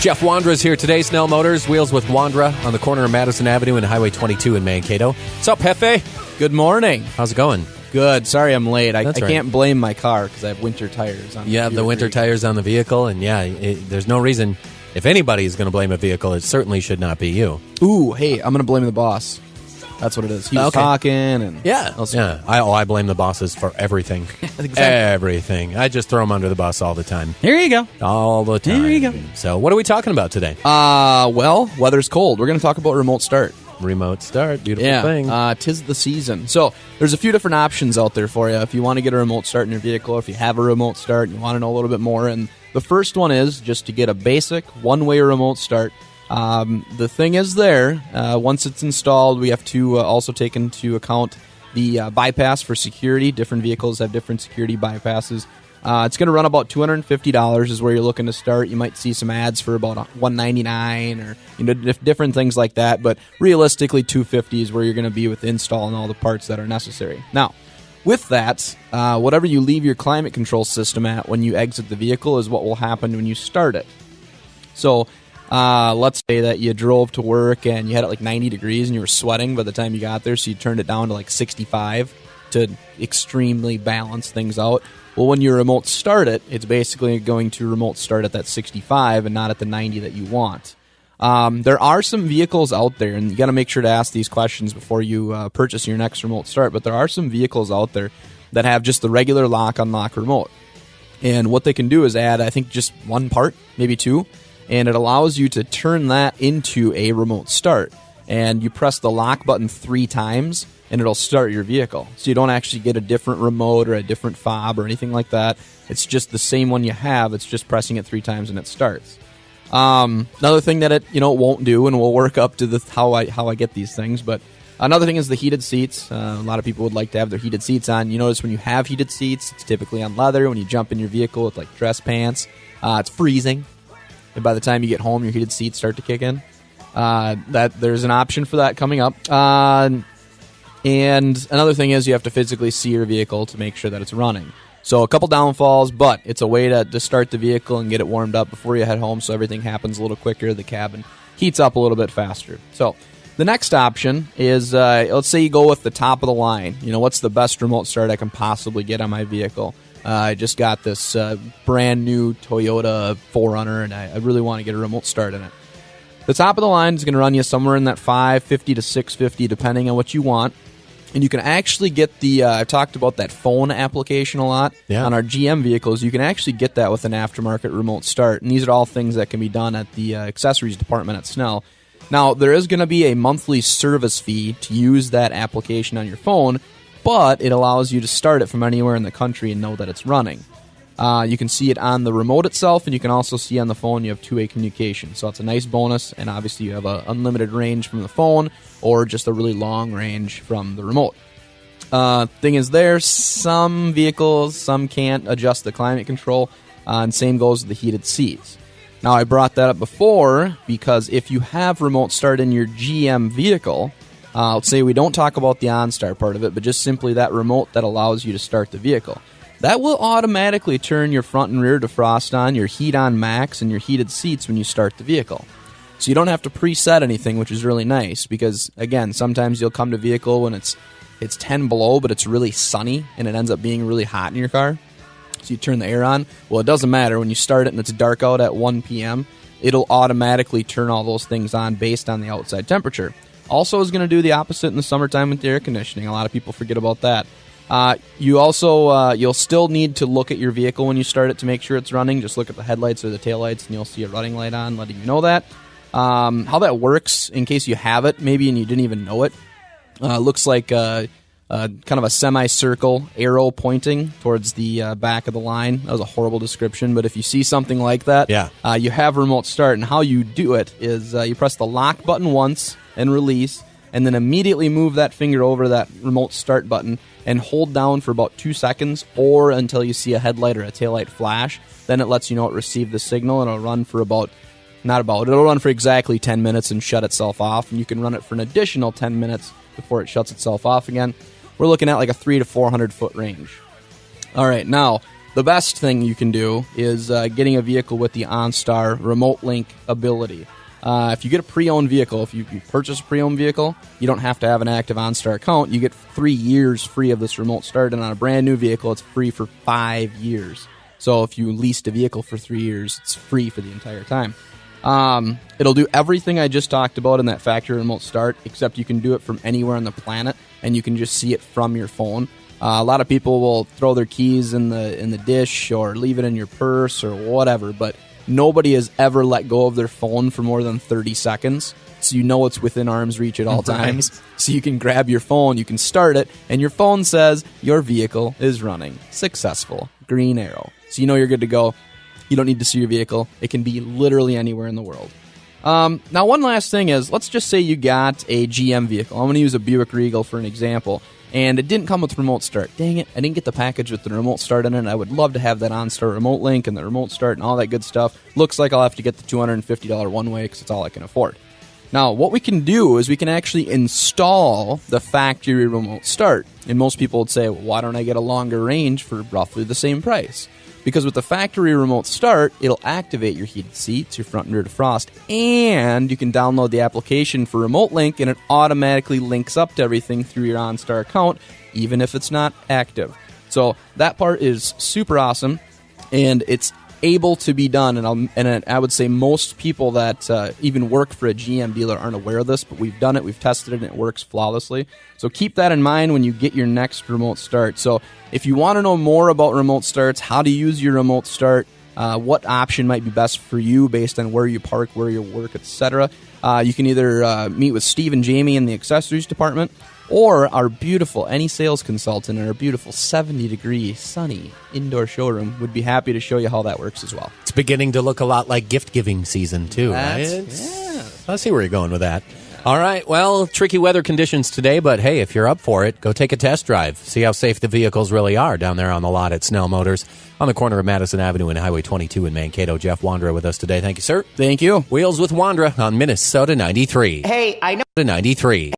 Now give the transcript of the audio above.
Jeff Wondra is here today. Snell Motors, wheels with Wondra on the corner of Madison Avenue and Highway 22 in Mankato. What's up, Hefe? Good morning. How's it going? Good. Sorry I'm late. I That's right. can't blame my car because I have winter tires on. You have the winter tires on the vehicle, and there's no reason. If anybody's going to blame a vehicle, it certainly should not be you. Ooh, hey, I'm going to blame the boss. That's what it is. He was talking, and I blame the bosses for everything. Exactly. Everything. I just throw them under the bus all the time. Here you go. All the time. There you go. So, what are we talking about today? Well, weather's cold. We're going to talk about remote start. Remote start. Beautiful thing. 'Tis the season. So there's a few different options out there for you if you want to get a remote start in your vehicle, or if you have a remote start and you want to know a little bit more. And the first one is just to get a basic one-way remote start. The thing is once it's installed, we have to also take into account the bypass for security. Different vehicles have different security bypasses. It's going to run about $250 is where you're looking to start. You might see some ads for about $199 or different things like that, but realistically $250 is where you're going to be with installing all the parts that are necessary. Now, with that, whatever you leave your climate control system at when you exit the vehicle is what will happen when you start it. So let's say that you drove to work and you had it like 90 degrees and you were sweating by the time you got there, so you turned it down to like 65 to extremely balance things out. Well, when you remote start it, it's basically going to remote start at that 65 and not at the 90 that you want. There are some vehicles out there, and you got to make sure to ask these questions before you purchase your next remote start, but there are some vehicles out there that have just the regular lock-unlock remote. And what they can do is add, I think, just one part, maybe two, and it allows you to turn that into a remote start. And you press the lock button 3 times, and it'll start your vehicle. So you don't actually get a different remote or a different fob or anything like that. It's just the same one you have. It's just pressing it 3 times and it starts. Another thing that it won't do, and we'll work up to how I get these things, but another thing is the heated seats. A lot of people would like to have their heated seats on. You notice when you have heated seats, it's typically on leather. When you jump in your vehicle with like dress pants, it's freezing. And by the time you get home, your heated seats start to kick in. That there's an option for that coming up. And another thing is you have to physically see your vehicle to make sure that it's running. So a couple downfalls, but it's a way to start the vehicle and get it warmed up before you head home, so everything happens a little quicker. The cabin heats up a little bit faster. So the next option is, let's say you go with the top of the line. What's the best remote start I can possibly get on my vehicle? I just got this brand new Toyota 4Runner, and I really want to get a remote start in it. The top of the line is going to run you somewhere in that $550 to $650, depending on what you want. And you can actually get I've talked about that phone application a lot. Yeah. On our GM vehicles. You can actually get that with an aftermarket remote start. And these are all things that can be done at the accessories department at Snell. Now, there is going to be a monthly service fee to use that application on your phone, but it allows you to start it from anywhere in the country and know that it's running. You can see it on the remote itself, and you can also see on the phone you have two-way communication. So it's a nice bonus, and obviously you have an unlimited range from the phone or just a really long range from the remote. Thing is some vehicles, some can't adjust the climate control, and same goes with the heated seats. Now, I brought that up before because if you have remote start in your GM vehicle, let's say we don't talk about the OnStar part of it, but just simply that remote that allows you to start the vehicle. That will automatically turn your front and rear defrost on, your heat on max, and your heated seats when you start the vehicle. So you don't have to preset anything, which is really nice because, again, sometimes you'll come to a vehicle when it's 10 below, but it's really sunny, and it ends up being really hot in your car. So you turn the air on. Well, it doesn't matter. When you start it and it's dark out at 1 p.m., it'll automatically turn all those things on based on the outside temperature. Also is going to do the opposite in the summertime with the air conditioning. A lot of people forget about that. You'll still need to look at your vehicle when you start it to make sure it's running. Just look at the headlights or the taillights, and you'll see a running light on, letting you know that. How that works, in case you have it, maybe, and you didn't even know it, looks like kind of a semicircle arrow pointing towards the back of the line. That was a horrible description, but if you see something like that, you have remote start. And how you do it is you press the lock button once and release, and then immediately move that finger over that remote start button and hold down for about 2 seconds or until you see a headlight or a taillight flash. Then it lets you know it received the signal, and it'll run for it'll run for exactly 10 minutes and shut itself off, and you can run it for an additional 10 minutes before it shuts itself off again. We're looking at like a 300 to 400 foot range. All right, now, the best thing you can do is getting a vehicle with the OnStar remote link ability. If you get a pre-owned vehicle, if you purchase a pre-owned vehicle, you don't have to have an active OnStar account. You get 3 years free of this remote start, and on a brand new vehicle, it's free for 5 years. So if you leased a vehicle for 3 years, it's free for the entire time. It'll do everything I just talked about in that factory remote start, except you can do it from anywhere on the planet, and you can just see it from your phone. A lot of people will throw their keys in the dish or leave it in your purse or whatever, but nobody has ever let go of their phone for more than 30 seconds, so you know it's within arm's reach at all times. So you can grab your phone, you can start it, and your phone says your vehicle is running. Successful. Green arrow. So you know you're good to go. You don't need to see your vehicle. It can be literally anywhere in the world. Now, one last thing is, let's just say you got a GM vehicle. I'm going to use a Buick Regal for an example. And it didn't come with remote start. Dang it, I didn't get the package with the remote start in it. I would love to have that OnStar remote link and the remote start and all that good stuff. Looks like I'll have to get the $250 one-way because it's all I can afford. Now, what we can do is we can actually install the factory remote start. And most people would say, well, why don't I get a longer range for roughly the same price? Because with the factory remote start, it'll activate your heated seats, your front and rear defrost, and you can download the application for Remote Link, and it automatically links up to everything through your OnStar account, even if it's not active. So that part is super awesome, and it's able to be done. And I would say most people that even work for a GM dealer aren't aware of this, but we've done it, we've tested it, and it works flawlessly. So keep that in mind when you get your next remote start. So if you want to know more about remote starts, how to use your remote start, what option might be best for you based on where you park, where you work, etc., you can either meet with Steve and Jamie in the accessories department, or our beautiful any sales consultant in our beautiful 70-degree sunny indoor showroom would be happy to show you how that works as well. It's beginning to look a lot like gift-giving season, too, right? Yeah. I see where you're going with that. All right, well, tricky weather conditions today, but hey, if you're up for it, go take a test drive. See how safe the vehicles really are down there on the lot at Snell Motors on the corner of Madison Avenue and Highway 22 in Mankato. Jeff Wondra with us today. Thank you, sir. Thank you. Wheels with Wondra on Minnesota 93. Hey, I know. 93.